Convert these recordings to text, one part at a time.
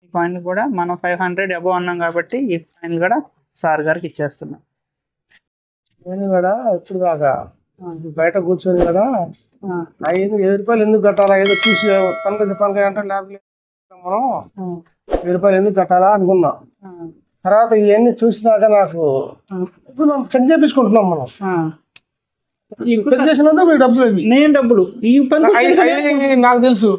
ఈ కాయిన్ కూడా మనం 500 అబవ్ అన్నాం కాబట్టి ఈ కాయిన్ కూడా సార్ గారికి ఇచ్చేస్తున్నాం. నేను కూడా ఇప్పుడు దాకా బయట కూర్చొని కూడా 5,000 రూపాయలు ఎందుకు కట్టాలా, ఏదో చూసి పనక అంటే లేకపోతే మనం 1,000 రూపాయలు ఎందుకు కట్టాలా అనుకున్నాం. తర్వాత ఇవన్నీ చూసినాక నాకు ఇప్పుడు మనం చెక్ చేపించుకుంటున్నాం. మనం చెక్ చేసినందుకు మీకు డబ్బులు నేను డబ్బులు ఈ పని నాకు తెలుసు.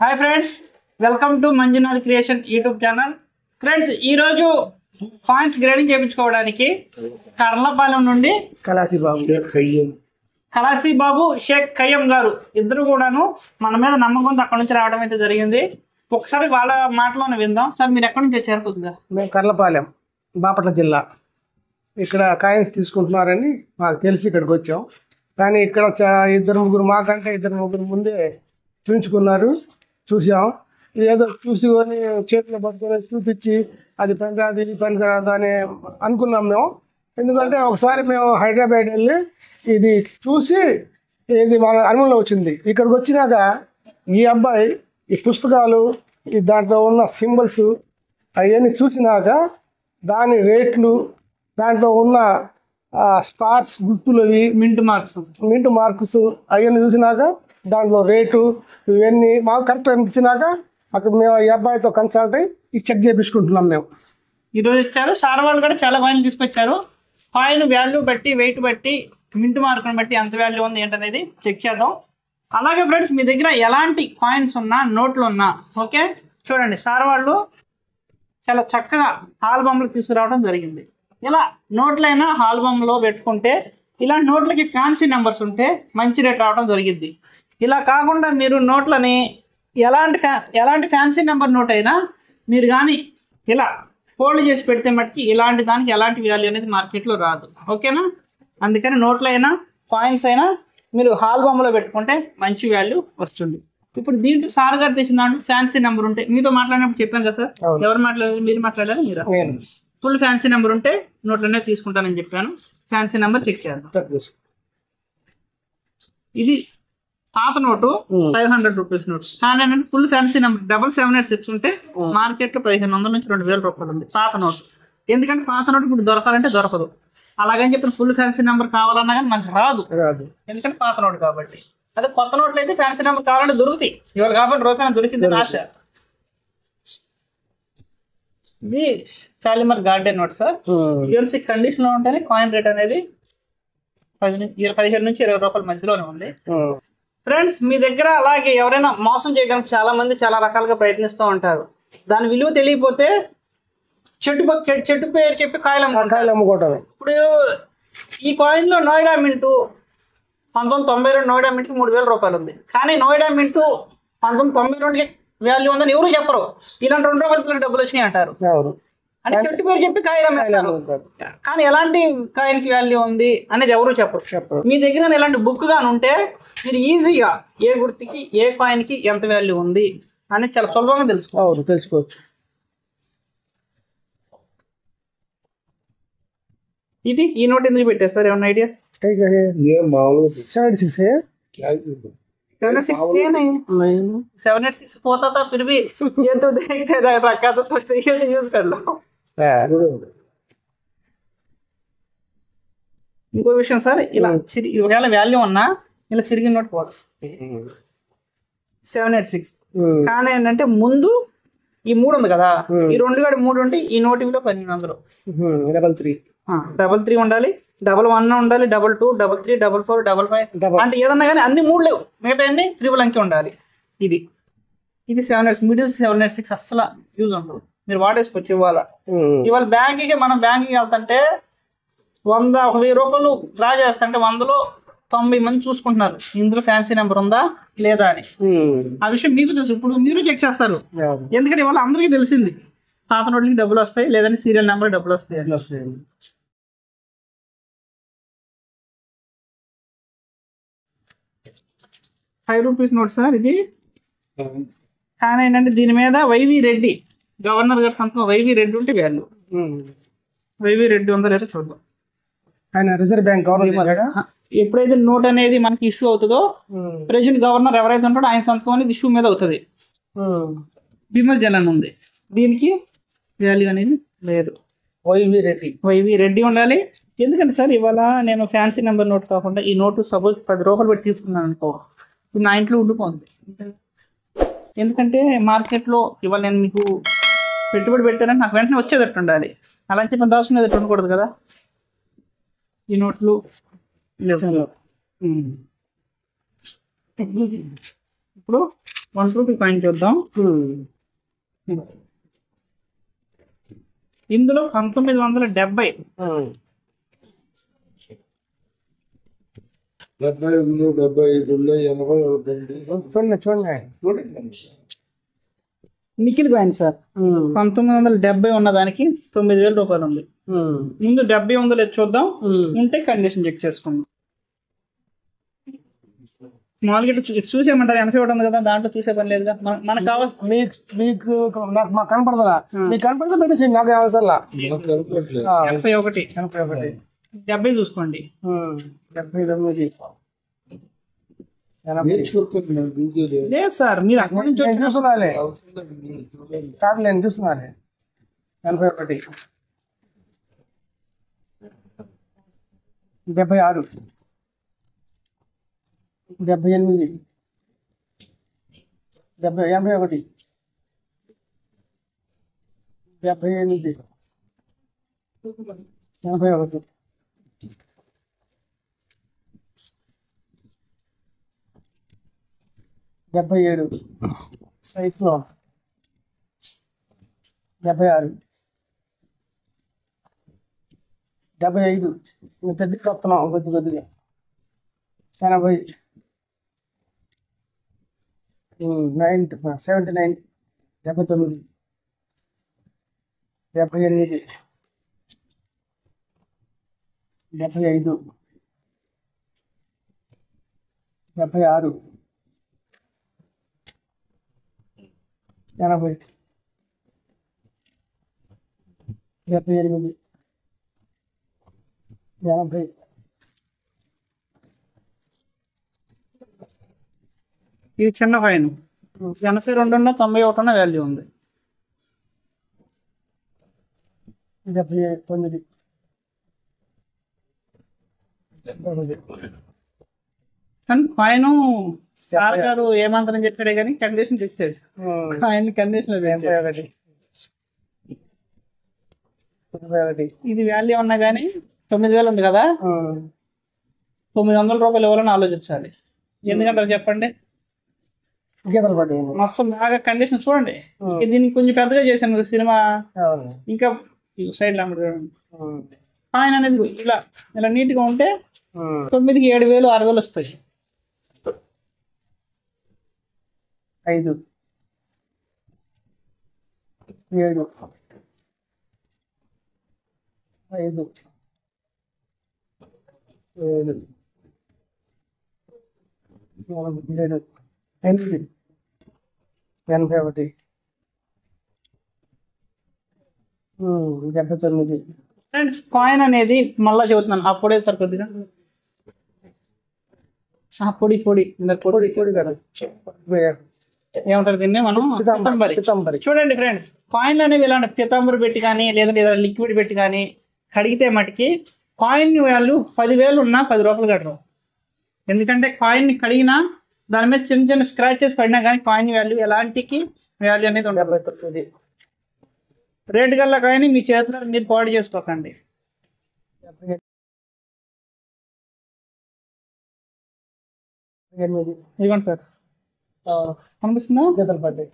Hi friends, welcome to Manjunath creation YouTube channel. Friends, ఈరోజు కాయిన్స్ గ్రేడింగ్ చేయించుకోవడానికి కర్లపాలెం నుండి కలాసీ బాబు షేక్ ఖయ్యం గారు ఇద్దరు కూడాను మన మీద నమ్మకంతో అక్కడ నుంచి రావడం అయితే జరిగింది. ఒకసారి వాళ్ళ మాటలోనే విందాం. సార్, మీరు ఎక్కడి నుంచి వచ్చారు? కొద్దిగా మేము కర్లపాలెం, బాపట్ల జిల్లా. ఇక్కడ కాయిన్స్ తీసుకుంటున్నారని మాకు తెలిసి ఇక్కడికి వచ్చాం. కానీ ఇక్కడ 2-3 మాకంటే 2-3 ముందే చూపించుకున్నారు, చూసాం. ఏదో చూసుకొని చేతిలో పట్టుకొని చూపించి అది పనికిరాదు ఇది పనికిరాదు అని అనుకున్నాం మేము. ఎందుకంటే ఒకసారి మేము హైదరాబాద్ వెళ్ళి ఇది చూసి ఇది మన అనుభవంలో వచ్చింది. ఇక్కడికి వచ్చినాక ఈ అబ్బాయి ఈ పుస్తకాలు దాంట్లో ఉన్న సింబల్స్ అవన్నీ చూసినాక దాని రేట్లు, దాంట్లో ఉన్న స్టార్స్ గుర్తులు, అవి మింట్ మార్క్స్ అవన్నీ చూసినాక దాంట్లో రేటు ఇవన్నీ మాకు కరెక్ట్ అనిపించినాక అక్కడ మేము ఈ అబ్బాయితో కన్సల్ట్ అయ్యి చెక్ చేయించుకుంటున్నాం. మేము ఈరోజు ఇచ్చారు. సార్ వాళ్ళు కూడా చాలా కాయిన్ తీసుకొచ్చారు. కాయిన్ వాల్యూ బట్టి, వెయిట్ బట్టి, మింట్ మార్కుని బట్టి ఎంత వాల్యూ ఉంది ఏంటనేది చెక్ చేద్దాం. అలాగే ఫ్రెండ్స్, మీ దగ్గర ఎలాంటి కాయిన్స్ ఉన్నా, నోట్లు ఉన్నా ఓకే, చూడండి సార్ వాళ్ళు చాలా చక్కగా ఆల్బమ్లు తీసుకురావడం జరిగింది. ఇలా నోట్లైనా ఆల్బమ్లో పెట్టుకుంటే ఇలాంటి నోట్లకి ఫ్యాన్సీ నెంబర్స్ ఉంటే మంచి రేట్ రావడం జరిగింది. ఇలా కాకుండా మీరు నోట్లని ఎలాంటి ఫ్యాన్సీ నెంబర్ నోట్ అయినా మీరు కానీ ఇలా ఫోల్డ్ చేసి పెడితే మటుకి ఇలాంటి దానికి ఎలాంటి వాల్యూ అనేది మార్కెట్లో రాదు. ఓకేనా? అందుకని నోట్లు అయినా కాయిన్స్ అయినా మీరు ఆల్బమ్లో పెట్టుకుంటే మంచి వాల్యూ వస్తుంది. ఇప్పుడు దీంట్లో సార్ గారు తెచ్చిన దాంట్లో ఫ్యాన్సీ నెంబర్ ఉంటే, మీతో మాట్లాడినప్పుడు చెప్పాను కదా సార్, ఎవరు మాట్లాడారు? మీరు మాట్లాడారు? మీరు ఫుల్ ఫ్యాన్సీ నెంబర్ ఉంటే నోట్లనే తీసుకుంటానని చెప్పాను. ఫ్యాన్సీ నెంబర్ చెక్ చేద్దాం. ఇది పాత నోటు 500 రూపీస్ నోట్. కానీ ఏంటంటే ఫుల్ ఫ్యాన్సీ నెంబర్ 7786 ఉంటే మార్కెట్లో 1500 నుంచి 2000 రూపాయలు ఉంది పాత నోటు. ఎందుకంటే పాత నోటు ఇప్పుడు దొరకాలంటే దొరకదు. అలాగని చెప్పిన ఫుల్ ఫ్యాన్సీ నెంబర్ కావాలన్నా కానీ మనకు రాదు, ఎందుకంటే పాత నోటు కాబట్టి. అదే కొత్త నోట్లు అయితే ఫ్యాన్సీ నెంబర్ కావాలంటే దొరుకుతాయి. ఇవాళ కాబట్టి రూపాయలు దొరికింది ఆశ. ఇది కాలిమర్ garden note sir. UNC condition లో ఉంటేనే కాయిన్ రేట్ అనేది 15 నుంచి 20 రూపాయల మధ్యలోనే ఉంది. ఫ్రెండ్స్, మీ దగ్గర అలాగే ఎవరైనా మోసం చేయడానికి చాలా మంది చాలా రకాలుగా ప్రయత్నిస్తూ ఉంటారు. దాని విలువ తెలియకపోతే చెట్టు పేరు చెప్పి కాయలు అమ్ముకోవటం. ఇప్పుడు ఈ కాయిన్ లో నోయిడా మింటు 1992 నోయిడా మింట్కి 3000 రూపాయలు ఉంది. కానీ నోయిడా మింటు 1992కి వాల్యూ ఉందని ఎవరు చెప్పరు. ఇలాంటి 2 రూపాయల డబ్బులు వచ్చినాయి అంటారు. అంటే చెట్టు పేరు చెప్పి కాయలు అమ్మేస్తారు. కానీ ఎలాంటి కాయిన్కి వాల్యూ ఉంది అనేది ఎవరు చెప్పరు. మీ దగ్గర ఎలాంటి బుక్ గాని ఉంటే మీరు ఈజీగా ఏ గుర్తుకి ఏ కాయిన్కి ఎంత వాల్యూ ఉంది అనేది చాలా సులభంగా తెలుసుకోవచ్చు. ఇది ఈ నోట్ ఎందుకు పెట్టారు సార్? ఏమన్నా ఐడియా? 786 పోతా था फिर भी ये तो देखते रखा तो सोचते ये यूज कर लो. ఇంకో విషయం సార్, ఇలా ఒకవేళ వాల్యూ ఉన్నా ఇలా చిరిగిన నోట్ పోదు. 786 కానీ ఏంటంటే ముందు ఈ 3 ఉంది కదా, ఈ 2 కాడి 3 ఉంటే ఈ నోట్ విలువ 1500. 333 ఉండాలి, 11 ఉండాలి, 22, 33, 44, 55 అంటే ఏదన్నా కానీ అన్ని 3 లేవు, మిగతా అన్ని ట్రిపుల్ అంకె ఉండాలి. ఇది 786 మిడిల్ 786 అస్సలు యూజ్ ఉండదు. మీరు వాడేసుకోవచ్చు. ఇవాళ బ్యాంక్కి మనం బ్యాంక్కి వెళ్తుంటే 1000 రూపాయలు డ్రా చేస్తుంటే 100లో 90 మంది చూసుకుంటున్నారు ఇందులో ఫ్యాన్సీ నెంబర్ ఉందా లేదా అని. ఆ విషయం మీకు తెలుసు. ఇప్పుడు మీరు చెక్ చేస్తారు, ఎందుకంటే ఇవాళ అందరికీ తెలిసింది పాత నోట్లకి డబ్బులు వస్తాయి, లేదంటే సీరియల్ నెంబర్ డబ్బులు వస్తాయి. 5 రూపీస్ నోట్ సార్ ఇది. కానీ ఏంటంటే దీని మీద వైవి రెడ్డి గవర్నర్ గారి సంతకం వైవి రెడ్డి ఉంటే వాల్యూ. వైవి రెడ్డి ఉందో లేదో చూద్దాం. ఆయన రిజర్వ్ బ్యాంక్ ఎప్పుడైతే నోట్ అనేది మనకి ఇష్యూ అవుతుందో ప్రెసిడెంట్ గవర్నర్ ఎవరైతే ఉంటాడో ఆయన సంతకం అనేది ఇష్యూ మీద అవుతుంది. బిమల్ జలన్ ఉంది, దీనికి వాల్యూ అనేది లేదు. వైవి రెడ్డి ఉండాలి. ఎందుకంటే సార్ ఇవాళ నేను ఫ్యాన్సీ నెంబర్ నోట్ కాకుండా ఈ నోటు సపోజ్ 10 రూపాయలు పెట్టి తీసుకున్నాను అనుకో, నా ఇంట్లో ఉండిపోతుంది. ఎందుకంటే మార్కెట్లో ఇవాళ నేను మీకు పెట్టుబడి పెట్టానని నాకు వెంటనే వచ్చేటట్టు ఉండాలి. అలా అని చెప్పి దాచుకునేటట్టు ఉండకూడదు కదా. ఈ నోట్లు ఇప్పుడు 1 రూపీ కాయిన్ చూద్దాం. ఇందులో 1970 నిఖిల్ కాయిన్ సార్. 1970 ఉన్న దానికి 9,000 రూపాయలు ఉంది. ముందు 70 ఉందో లేదు చూద్దాం, ఉంటే కండిషన్ చెక్ చేసుకుందాం. మామూలుగా చూసేయమంటారు, 80 ఒకటి ఉంది కదా, దాంట్లో చూసే పని లేదు కదా. మనకు కావాల్సి మీకు మాకు కనపడదా? మీకు కనపడితే పెట్టేసి నాకు అవసరం. 81 70 చూసుకోండి. 79 లేదు సార్, మీరు అక్కడ నుంచి చూస్తున్నాలే కాదు, నేను చూస్తున్నాలే. 81 76 78 81 78 81 77 సైక్లోన్ 76 75 దగ్గరికి వస్తున్నాం కొద్దిగా 80 79 79 78 75 76 80 78 80 ఇది చిన్న కాయిన్. 82 ఉన్న 91 ఉన్న వాల్యూ ఉంది. 79 కానీ కాయిన్ సార్ గారు ఏమంతరం చెప్పాడే కానీ కండిషన్ చెప్పాడు. కాయిన్ కండిషన్ ఇది వాల్యూ ఉన్నా కానీ 9,000 ఉంది కదా, 900 రూపాయలు ఇవ్వాలని ఆలోచించాలి. ఎందుకంటారు చెప్పండి? గీతలు పడ్డాయి మొత్తం బాగా కండిషన్ చూడండి. దీన్ని కొంచెం పెద్దగా చేశాను సినిమా. ఇంకా సైడ్ కాయిన్ అనేది ఇలా ఇలా నీట్ గా ఉంటే 9కి 7,000 6,000 వస్తాయి. 5 7 5 7 7 8 81 79 ఫ్రెండ్స్ కాయిన్ అనేది మళ్ళా చెబుతున్నాను, అప్పుడే సార్ కొద్దిగా పొడి పొడి పొడి పొడి కదా ఏమంటారు దీన్ని మనం పితాంబరి. చూడండి ఫ్రెండ్స్, కాయిన్లు అనేవి ఇలాంటి పితాంబరి పెట్టి కానీ లేదంటే ఏదైనా లిక్విడ్ పెట్టి కానీ కడిగితే మటుకి కాయిన్ వాల్యూ 10,000 ఉన్నా 10 రూపాయలు కట్టరు. ఎందుకంటే కాయిన్ కడిగినా దాని మీద చిన్న చిన్న స్క్రాచెస్ పడినా కానీ కాయిన్ వాల్యూ ఎలాంటికి వాల్యూ అనేది ఉండబోతుంది. రేటు గల్లా కాయిన్ మీ చేతిలో మీరు పాడు చేసుకోకండి. ఇవ్వండి సార్, కనిపిస్తుందా? గీతలు పడ్డాయి.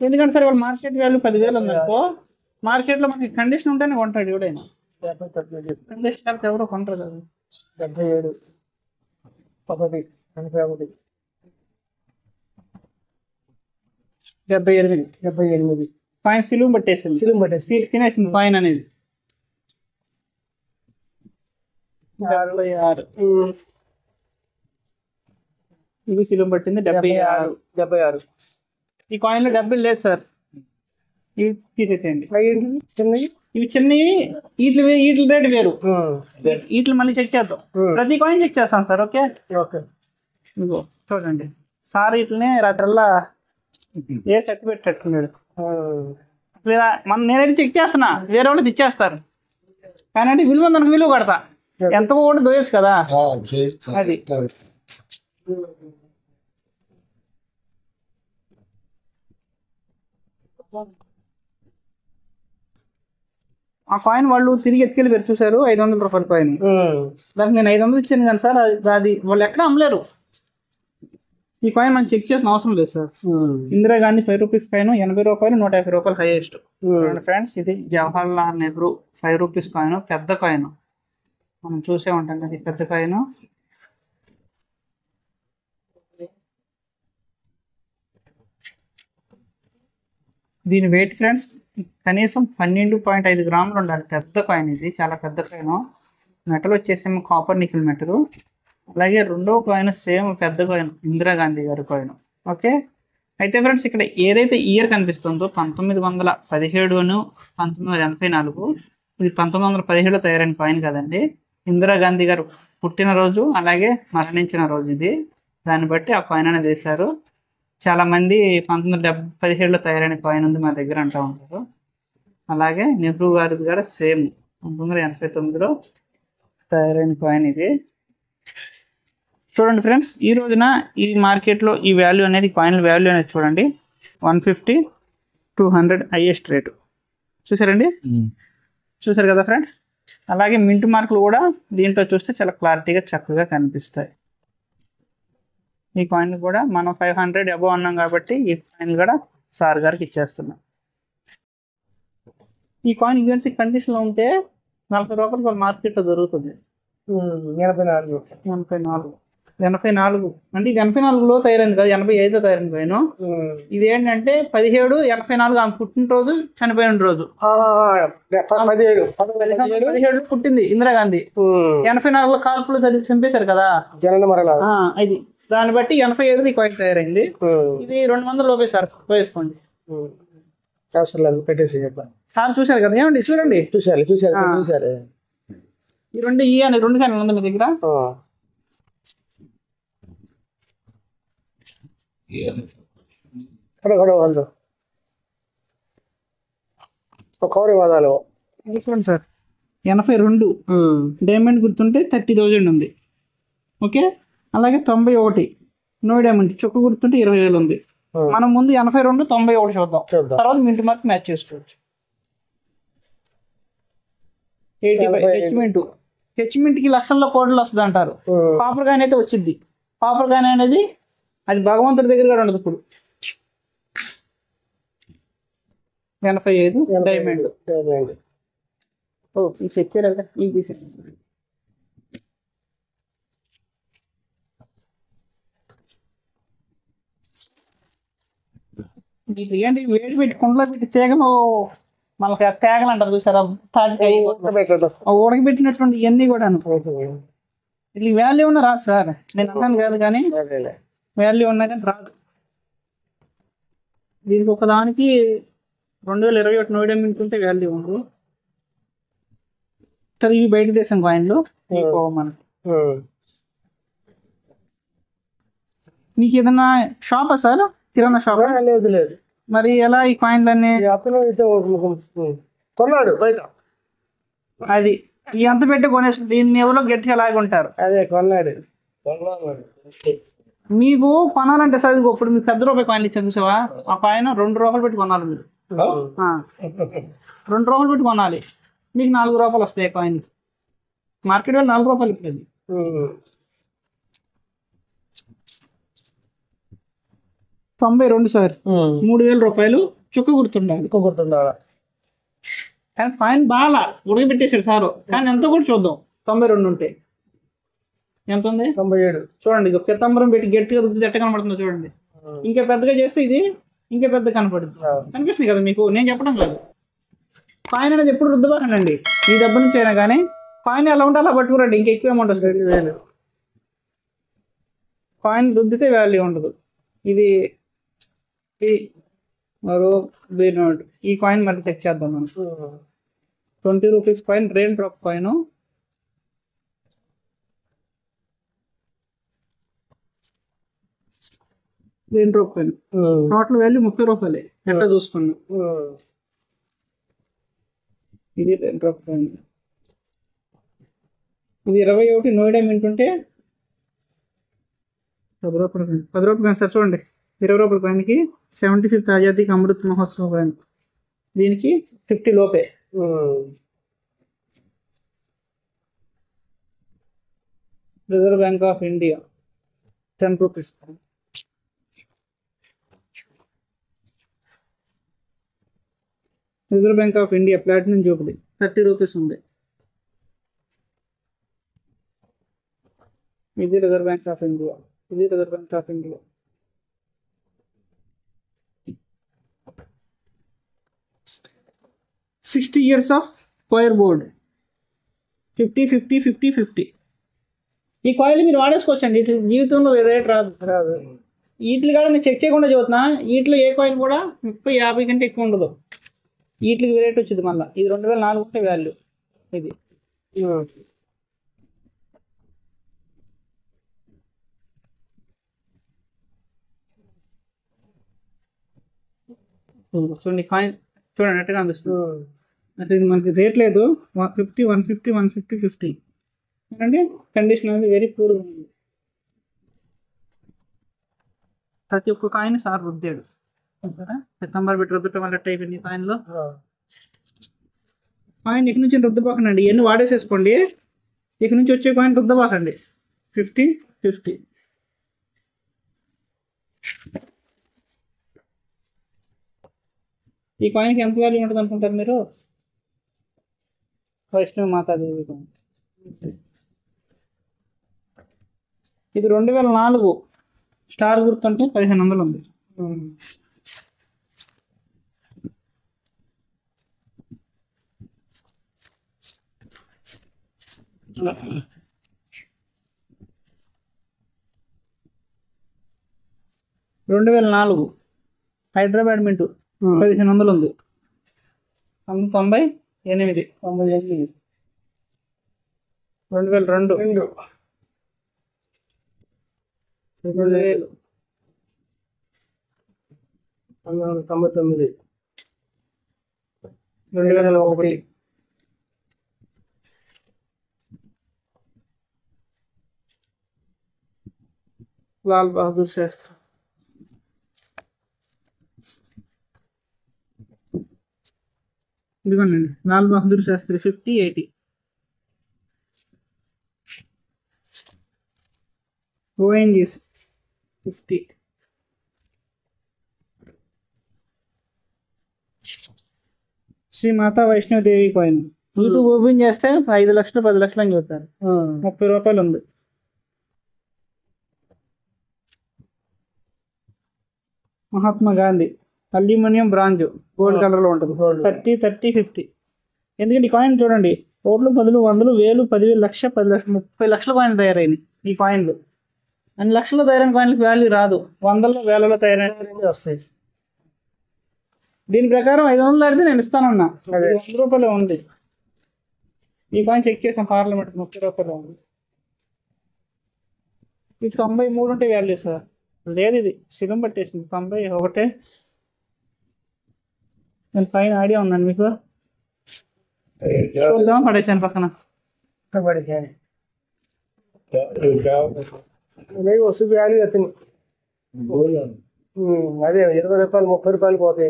ఎందుకంటే సార్ ఇవాళ మార్కెట్ వాల్యూ 10,000 ఉందనుకో, మార్కెట్లో మనకి కండిషన్ ఉంటేనే కొంటాడు ఎవడైనా. కండిషన్ ఎవరో కొంటారు కదా. 77 1 81 78 కాయిన్ సిలువ పట్టేసింది, తినేసింది కాయిన్ అనేది. 76 ఇది సిలువ పట్టింది. 76 ఈ కాయిన్ లో 70 లేదు సార్, ఇది తీసేసేయండి. చిన్నవి ఇవి చిన్నవి, వీటి రేట్ వేరు. వీటిని మళ్ళీ చెక్ చేద్దాం. ప్రతి కాయిన్ చెక్ చేస్తాం సార్. Okay okay. ఇదిగో చూడండి సార్, వీటిని రాత్రల్లా ఏ సెట్ పెట్టేట్టున్నాడు. అసలు నేనైతే చెక్ చేస్తున్నా, వేరే వాళ్ళు తెచ్చేస్తారు. కానీ అంటే విలువ దానికి విలువ కడతా, ఎంత కూడా దోయొచ్చు కదా అది. ఆ కాయిన్ వాళ్ళు తిరిగి ఎత్తుకెళ్ళి చూసారు, 500 రూపాయల కాయిన్. దానికి నేను 500 ఇచ్చాను కానీ సార్, అది వాళ్ళు ఎక్కడ అమ్మలేరు. ఈ కాయిన్ మనం చెక్ చేసిన అవసరం లేదు సార్. ఇందిరాగాంధీ 5 రూపీస్ కాయిన్ 80 రూపాయలు, 150 రూపాయలు హైయెస్ట్. ఫ్రెండ్స్, ఇది జవహర్లాల్ నెహ్రూ 5 రూపీస్ కాయిన్, పెద్ద కాయిన్. మనం చూసే ఉంటాం కదా, పెద్ద కాయిన్. దీని వెయిట్ ఫ్రెండ్స్ కనీసం 12.5 గ్రాములు ఉండాలి. పెద్ద కాయిన్ ఇది, చాలా పెద్ద కాయిన్. మెటల్ వచ్చేసేమో కాపర్ నికిల్ మెటల్. అలాగే రెండో కాయిన్ సేమ్ పెద్ద కాయిన్, ఇందిరాగాంధీ గారి కాయిన్. ఓకే. అయితే ఫ్రెండ్స్, ఇక్కడ ఏదైతే ఇయర్ కనిపిస్తుందో 1917 1984, ఇది 1917లో తయారైన కాయిన్ కదండి. ఇందిరాగాంధీ గారు పుట్టినరోజు అలాగే మరణించిన రోజు ఇది. దాన్ని బట్టి ఆ కాయిన్ అనేది వేశారు. చాలా మంది 1917లో తయారైన కాయిన్ ఉంది మా దగ్గర అంటూ ఉంటారు. అలాగే నెహ్రూ గారి కూడా సేమ్ 1989లో తయారైన కాయిన్ ఇది. చూడండి ఫ్రెండ్స్, ఈ రోజున ఈ మార్కెట్లో ఈ వాల్యూ అనేది, కాయిన్ వాల్యూ అనేది చూడండి, 150, 200 హైయెస్ట్ రేటు. చూసారండి, చూసారు కదా ఫ్రెండ్స్. అలాగే మింట్ మార్కులు కూడా దీంట్లో చూస్తే చాలా క్లారిటీగా చక్కగా కనిపిస్తాయి. ఈ కాయిన్ కూడా మనం 500 అబవ్ అన్నాం కాబట్టి ఈ కాయిన్ కూడా సార్ గారికి ఇచ్చేస్తున్నాం. ఈ కాయిన్ యూఎన్సీ కండిషన్లో ఉంటే 40 రూపాయలు వాళ్ళ మార్కెట్లో దొరుకుతుంది. 84 అంటే ఇది 84లో తయారైంది కదా, 85లో తయారైంది కాయిన్. ఇది ఏంటంటే 17/84 ఆమె పుట్టినరోజు, చనిపోయిన రోజు. 17 పుట్టింది ఇందిరాగాంధీ, 84లో కాల్పులు చంపేశారు కదా ఇది. దాన్ని బట్టి 85 ఈ కాయిన్ తయారైంది. ఇది 200 లోపే సార్, వేసుకోండి. సార్ చూసారు కదా, ఏమండి చూడండి, చూసారు. ఈ రెండు కాయిన్లు ఉంది మీ దగ్గర. చూడండి సార్, 82 డైమండ్ గుర్తుంటే 30,000 ఉంది. ఓకే. అలాగే 91 నో డైమండ్ చుక్క గుర్తుంటే 20,000 ఉంది. మనం ముందు 82, 91 చూద్దాం, తర్వాత మింట్ మార్క్ మ్యాచ్ చేసుకోవచ్చు. 85 హెచ్మింట్కి లక్షల్లో కోట్లు వస్తుంది అంటారు. కాపర్ కాయిన్ అయితే వచ్చింది. కాపర్ కాయిన్ అనేది అది భగవంతుడి దగ్గర కూడా ఉండదు. ఇప్పుడు 85 డైమండ్. ఓ ఈ తెచ్చారు కదా, ఈ తీసే. ఏంటి వేడి పెట్టి కుండలో పెట్టి తీగలు, మనకి తేగలు అంటారు చూసారా, తాటికాయ ఉడకబెట్టినటువంటి ఇవన్నీ కూడా ఇట్లా వాల్యూ ఉన్న రాదు సార్. నేను అన్నాను కాదు, కానీ వాల్యూ ఉన్నా కానీ రాదు. దీనికి ఒకదానికి 2021 నోయిడా మింట్ ఉంటే వాల్యూ ఉంది. సరే, ఇవి బయట దేశం కాయిన్లు. మనకి మీకు ఏదన్నా షాపా సార్, కిరాణా షాప్? లేదు. మరి ఎలా ఈ కాయిన్లన్నీ కొన్నాడు బయట? అది ఈ అంత పెట్టి కొనేసి దీన్ని ఎవరో గట్టిగా లాగుంటారు. అదే కొన్నాడు. మీకు కొనాలంటే సార్, ఇప్పుడు మీకు 10 రూపాయల కాయిన్లు ఇచ్చాను చూసావా, ఆ కాయిన్ 2 రూపాయలు పెట్టి కొనాలి మీరు. 2 రూపాయలు పెట్టి కొనాలి, మీకు 4 రూపాయలు వస్తాయి. కాయిన్ మార్కెట్ వాళ్ళు 4 రూపాయలు ఇప్పుడు. 92 సార్, 3,000 రూపాయలు చుక్క గుర్తుండాలి. కానీ ఫైన్ బాగా ఉడకబెట్టేసాడు సారు. కానీ ఎంత కూడా చూద్దాం. 92 ఉంటే ఎంత ఉంది? 97. చూడండి, పితంబరం పెట్టి గట్టిగా రుద్ది ఎట్ట కనబడుతుందో చూడండి. ఇంకా పెద్దగా చేస్తే ఇది ఇంకా పెద్ద కనపడుతుంది. కనిపిస్తుంది కదా మీకు, నేను చెప్పడం కాదు. కాయిన్ అనేది ఎప్పుడు రుద్దబాకండి. ఈ దెబ్బ నుంచి అయినా కానీ కాయిన్ ఎలా ఉంటే అలా పట్టుకురండి, ఇంకా ఎక్కువ అమౌంట్ వస్తుంది. కాయిన్ రుద్దితే వాల్యూ ఉండదు. ఇది మరో నోట్. ఈ కాయిన్ మళ్ళీ చెక్ చేద్దాం మనం. ₹20 coin, rain drop coin. Rain drop coin total value ₹30 ఎట్లా చూసుకున్నాం. ఇది రెయిన్ డ్రాప్ కాయిన్. ఇది 21 నోయిడా మింట్ ఉంటే ₹10 కాయిన్ సార్. చూడండి, ₹20 కాయిన్కి 75th ఆజాదీ కా అమృత్ మహోత్సవ్ కాయిన్, దీనికి 50 లోపే. Reserve bank of India ₹10. Reserve bank of India platinum Jubilee ₹30 ఉంది. ఇది రిజర్వ్ బ్యాంక్ ఆఫ్ ఇండియా, ఇది reserve bank of India. $60 years of square board 50, 50, 50, 50. ఈ కాయిల్ మీరు వాడేసుకోవచ్చండి, వీటి జీవితంలో రేట్ రాదు. వీటిని కూడా నేను చెక్ చేయకుండా చదువుతున్నా, వీటిలో ఏ కాయిన్ కూడా 30, 50 కంటే ఎక్కువ ఉండదు. వీటికి రేట్ వచ్చింది మళ్ళీ. ఇది 2004 ఉంటే వాల్యూ. ఇది చూడండి, కాయిన్ చూడండి ఎట్టగా అనిపిస్తుంది. అసలు ఇది మనకి రేట్ లేదు. 50, 150, 150, 50 అంటే కండిషన్ అనేది వెరీ పూర్గా ఉంది. ప్రతి ఒక్క కాయిన్ సార్ రుద్దాడు. సెప్టెంబర్ పెట్టి రుద్దటం వల్ల అయిపోయింది కాయిన్లో. కాయిన్ ఇక నుంచి రుద్దబాకండి, ఇవన్నీ వాడేసేసుకోండి. ఇక నుంచి వచ్చే కాయిన్ రుద్దబాకండి. 50, 50. ఈ కాయిన్కి ఎంత వాల్యూ ఉంటుంది అనుకుంటారు మీరు? వైష్ణవ మాతాదేవి కాయిన్. ఇది 2004 స్టార్ గుర్తుంటే 1500 ఉంది. $2004 హైదరాబాద్ మింటు 1500 ఉంది. 98 2002 2000 99 2001 లాల్ బహదూర్ శాస్త్రి. ఇదిగోండి లాల్ బహదూర్ శాస్త్రి 50, 80. ఓఎన్జీసీ 50. శ్రీ మాతా వైష్ణవదేవి కాయిన్. యూట్యూబ్ ఓపెన్ చేస్తే 5 లక్షలు 10 లక్షలు అని చూస్తారు. ₹30 ఉంది. Mahatma Gandhi aluminium bronze gold కలర్లో ఉంటుంది. 30, 30, 50. ఎందుకంటే ఈ కాయిన్ చూడండి, కోట్లు, 10, 100, 1000, 10,000, లక్ష, 10 లక్షలు, 30 లక్షల కాయిన్ తయారైనవి. ఈ కాయిన్లు అన్ని లక్షల్లో తయారైన కాయిన్లకు వాల్యూ రాదు, 100లో 1000లో తయారైన వస్తాయి. దీని ప్రకారం 500 దాటితే నేను ఇస్తానన్నా. ₹100 ఉంది. ఈ కాయిన్ చెక్ చేసాం పార్లమెంట్, ₹30 ఉంది. ఇది 93 ఉంటే వాల్యూ సార్. లేదు, ఇది సిగం పట్టేసింది. 91 నేను పైన ఐడియా ఉందండి మీకు. చూద్దాం, పడేసాను పక్కన. అదే ₹20, ₹30 పోతాయి.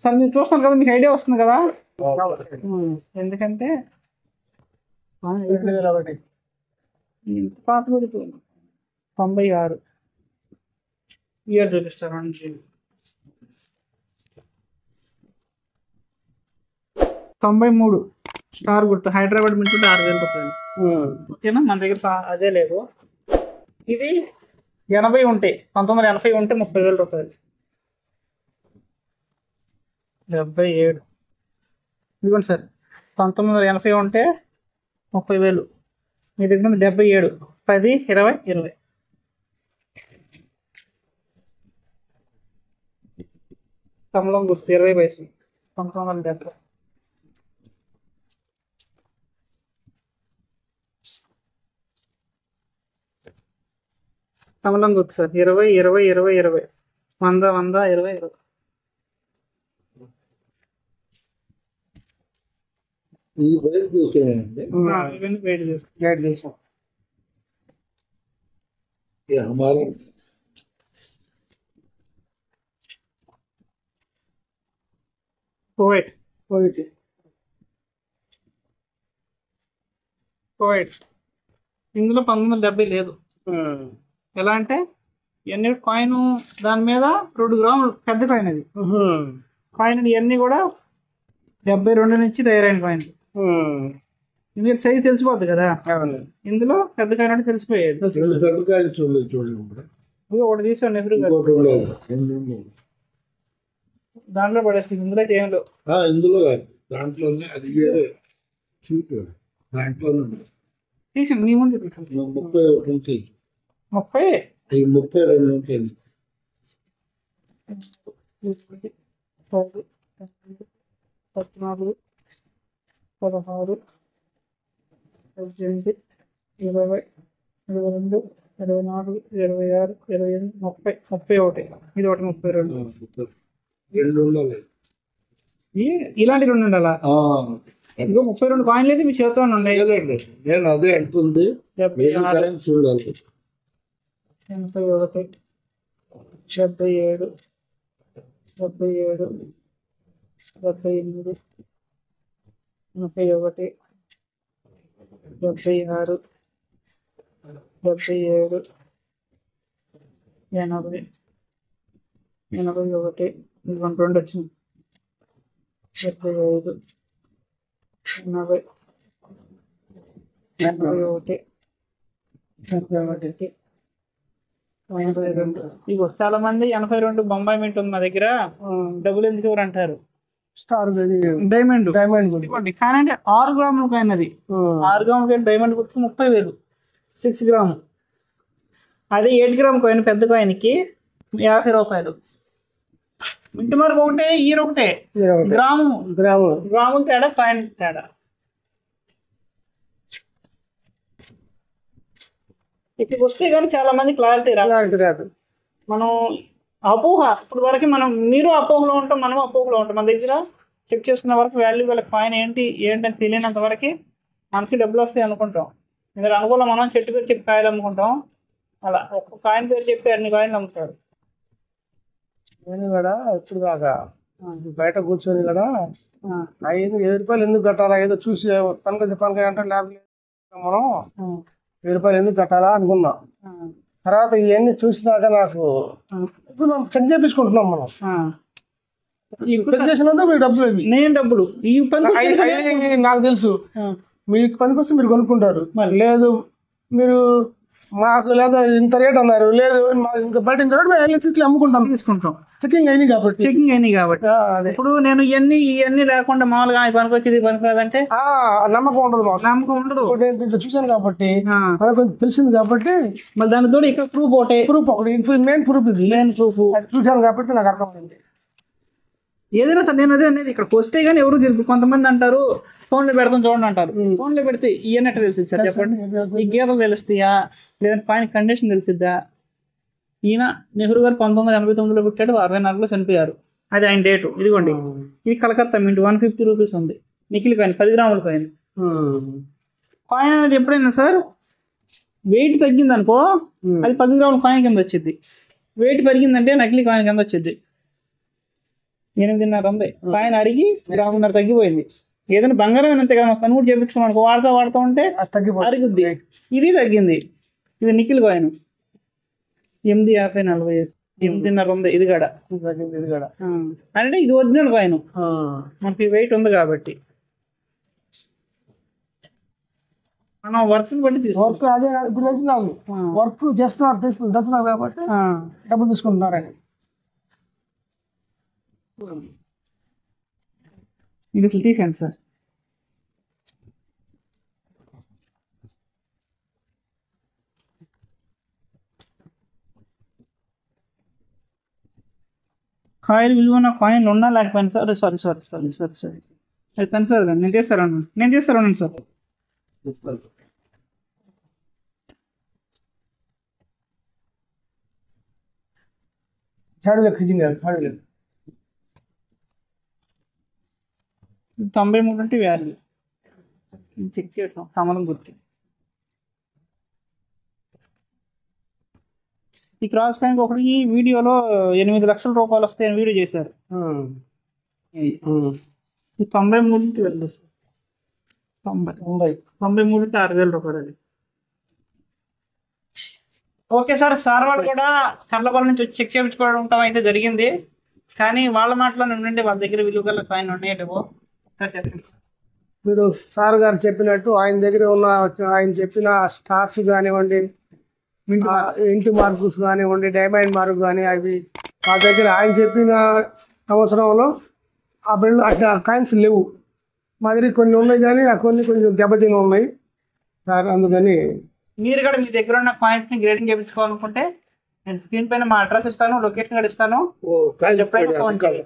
సార్ మీరు చూస్తున్నారు కదా, మీకు ఐడియా వస్తుంది కదా. ఎందుకంటే ఇంత పాత పడిపోయింది. 96 ఇయర్ చూపిస్తారు. 93 స్టార్ గుర్తు హైదరాబాద్ మింటు ₹6000. ఓకేనా, మన దగ్గర అదే లేదు. ఇది 80 ఉంటాయి, 1980 ఉంటే ₹30,000. 77 ఇదిగోండి సార్, 1980 ఉంటే 30,000. మీ దగ్గర 77, 10, 20, 20. కమలం గుర్తు 20 పైసలు 1970. కమలం గుర్తు సార్ 20 20 20 20 100 100 20 20 ఇది బయట చూసానండి ఇవన్నీ వెయిట్ చేస్తాం. గైడ్ చేసాం. हमारा కోవిడ్ కోవిడ్ కోవిడ్ ఇందులో 1970 లేదు. ఎలా అంటే ఇవన్నీ కాయిన్ దాని మీద 2 గ్రాములు పెద్ద కాయిన్ అది. కాయిన్ ఇవన్నీ కూడా 72 నుంచి తయారైన కాయిన్. ఇందులో సైజ్ తెలిసిపోద్ది కదా, ఇందులో పెద్ద కాయిన్ అంటే తెలిసిపోయేది. పెద్దకాయలు చూడలేదు చూడండి. ఇదిగో ఒకటి తీసాను నెహ్రూ గారు, ఇంకోటి ఉండేది రెండు ఉండేది. దాంట్లో పడేస్తుంది. ఇందులో అయితే ఏం లేవు. ఇందులో కాదు, దాంట్లోనే అది వేరే చూపు దాంట్లోనే ఉంది. తీసి మీ ముందు తీసాను. 31 ఉంటాయి. 30 ఈ 32 ఉంటాయి. 10 14 16 18 20 22 24 26 28 30 31. ఇది ఒకటి 32. రెండు ఉండాలి. ఇలాంటి 2 ఉండాలా? ఇంకో 32 కాయిన్లు అయితే మీ చేతిలో ఉండే. లేదండి, నేను అదే అంటుంది. 76 కాయిన్స్ ఉండాలి. 81 77 77 78 31 76 77 80 81 ఇది 2 వచ్చింది. 75 80 81 81 82. ఇగో చాలా మంది 82 బొంబాయి మింట్ ఉంది మా దగ్గర, డబ్బులు ఎందుకు ఎవరు అంటారు. స్టార్ డైమండ్ డైమండ్ ఇదిగోండి. కానీ అంటే 6 గ్రాముల కాయిన్ అది. 6 గ్రాముల కాయిన్ డైమండ్ గుర్తు 30,000 6 గ్రాము. అదే 8 గ్రామ్ కాయిన్ పెద్ద కాయిన్కి 50 రూపాయలు. మింటి మార్క్ ఒకటే, ఈయర్ ఒకటే, గ్రాము గ్రాము తేడా, కాయిన్ తేడా. ఇక్కడికి వస్తే కానీ చాలా మంది క్లారిటీ రాదు. మనం అపోహ ఇప్పుడు వరకు మీరు అపోహలో ఉంటాం, మనం అపోహలో ఉంటాం. మన దగ్గర చెక్ చేసుకున్న వరకు వాల్యూ వీళ్ళ కాయిన్ ఏంటని తెలియనంత వరకు మనకి డబ్బులు వస్తాయి అనుకుంటాం. ఇందులో అనుకూలం మనం చెట్టు పేరు చెప్పి కాయలు అమ్ముకుంటాం. అలా ఒక్క కాయిన్ పేరు చెప్పి అన్ని కాయిన్లు అమ్ముతాడు. నేను కూడా ఇప్పుడు దాకా బయట కూర్చొని కూడా 5 రూపాయలు ఎందుకు కట్టాలా, ఏదో చూసి పనకాయ అంటే లేకపోతే మనం 1000 రూపాయలు ఎందుకు కట్టాలా అనుకున్నాం. తర్వాత ఇవన్నీ చూసినాక నాకు ఇప్పుడు మనం చెక్ చేపించుకుంటున్నాం. మనం చెక్ చేసినందుకు మీకు డబ్బులు నేను డబ్బులు ఈ నాకు తెలుసు. మీకు పనికొస్తే మీరు కొనుక్కుంటారు, లేదు మీరు మాకు లేదా ఇంత రేట్ అన్నారు, లేదు ఇంకా బయట ఇంత రేట్ మేము తీసుకుంటాం. చెకింగ్ అయినాయి కాబట్టి ఇప్పుడు నేను ఇవన్నీ లేకుండా మామూలుగా పనికొచ్చేది పనికిరాదంటే నమ్మకం ఉండదు. నమ్మకం ఉండదు. నేను చూసాను కాబట్టి మనకు తెలిసింది కాబట్టి మళ్ళీ దాని తోడు ఇక్కడ ప్రూఫ్ ఒకటి మెయిన్ ప్రూఫ్ చూసాను కాబట్టి నాకు అర్థమైంది. ఏదైనా సార్ నేను అదే అనేది ఇక్కడికి వస్తే కానీ ఎవరు తెలుసు. కొంతమంది అంటారు ఫోన్లో పెడతాం చూడండి అంటారు. ఫోన్లో పెడితే ఇవన్నట్టు తెలిసింది సార్ చెప్పండి. ఈ గీతలు తెలుస్తాయా, లేదంటే పైన కండిషన్ తెలిసిద్దా? ఈయన నెహ్రూ గారు 1989లో పుట్టాడు, 64లో చనిపోయారు. అది ఆయన డేటు. ఇదిగోండి, ఇది కలకత్తా మింట్ 150 రూపీస్ ఉంది. నిఖిల్ కాయిన్ 10 గ్రాముల కాయిన్. కాయిన్ అనేది ఎప్పుడైనా సార్ వెయిట్ తగ్గింది అనుకో, అది 10 గ్రాముల కాయిన్ కింద వచ్చింది. వెయిట్ పెరిగిందంటే నకిలీ కాయిన్ కింద వచ్చింది. 8.5 ఉంది. కాయిన్ అరిగి 1.5 గ్రామున్నర తగ్గిపోయింది. ఏదైనా బంగారం అంతే కదా, పని కూడా చేయించుకోమనుకో, వాడుతూ ఉంటే అరుగుద్ది. ఇది తగ్గింది. ఇది నిఖిల్ కాయిన్ 8.50 45 8.5 ఉంది. ఇది కూడా అంటే ఇది ఒరిజినల్ కాయిన్, మనకి వెయిట్ ఉంది కాబట్టి మనం వర్క్ బట్టి వర్క్ అదే ఇప్పుడు తెలిసినారు. వర్క్ చేస్తున్నారు కాబట్టి డబ్బులు తీసుకుంటున్నారని. ఇది అసలు తీసేయండి సార్. కాయిన్ విలువ కాయిన్లు ఉన్నా లేకపోయినా సార్ సారీ అది పెన్సిల్ నేను చేస్తాను సార్. చాడుల ఖిజింగ్ చాడుల 93 అంటే వాల్యూ చెక్ చేసాం కమలం గుర్తి. ఈ క్రాస్ కాయిన్కి ఒకటి ఈ వీడియోలో 8 లక్షల రూపాయలు వస్తాయని వీడియో చేశారు. ఈ 93 వెళ్ళదు సార్. 93 6,000 రూపాయలు అది. ఓకే సార్, సార్ వాళ్ళు కూడా కర్లపల్లి నుంచి వచ్చి చెక్ చేయించుకోవడం అయితే జరిగింది. కానీ వాళ్ళ మాటలోనే ఉండండి, వాళ్ళ దగ్గర విలువ గల కాయిన్ ఉన్నాయో లేవో చెప్పండి. మీరు సార్ గారు చెప్పినట్టు ఆయన దగ్గర ఉన్న ఆయన చెప్పిన స్టార్స్ కానివ్వండి, ఇంటి మార్కుస్ కానివ్వండి, డైమండ్ మార్క్ కానీ అవి మా దగ్గర ఆయన చెప్పిన సంవత్సరంలో ఆ బిల్లు అట్లా కాయిన్స్ లేవు. మా దగ్గర కొన్ని ఉన్నాయి కానీ ఆ కొన్ని కొంచెం దెబ్బతిని ఉన్నాయి సార్. అందుకని మీరు కూడా మీ దగ్గర ఉన్న కాయిన్స్ ని గ్రేడింగ్ చేయించుకోవాలనుకుంటే నేను స్క్రీన్ పైన మా అడ్రస్ ఇస్తాను, లొకేషన్ కూడా ఇస్తాను. ఎప్పుడైనా ఫోన్ చేయండి.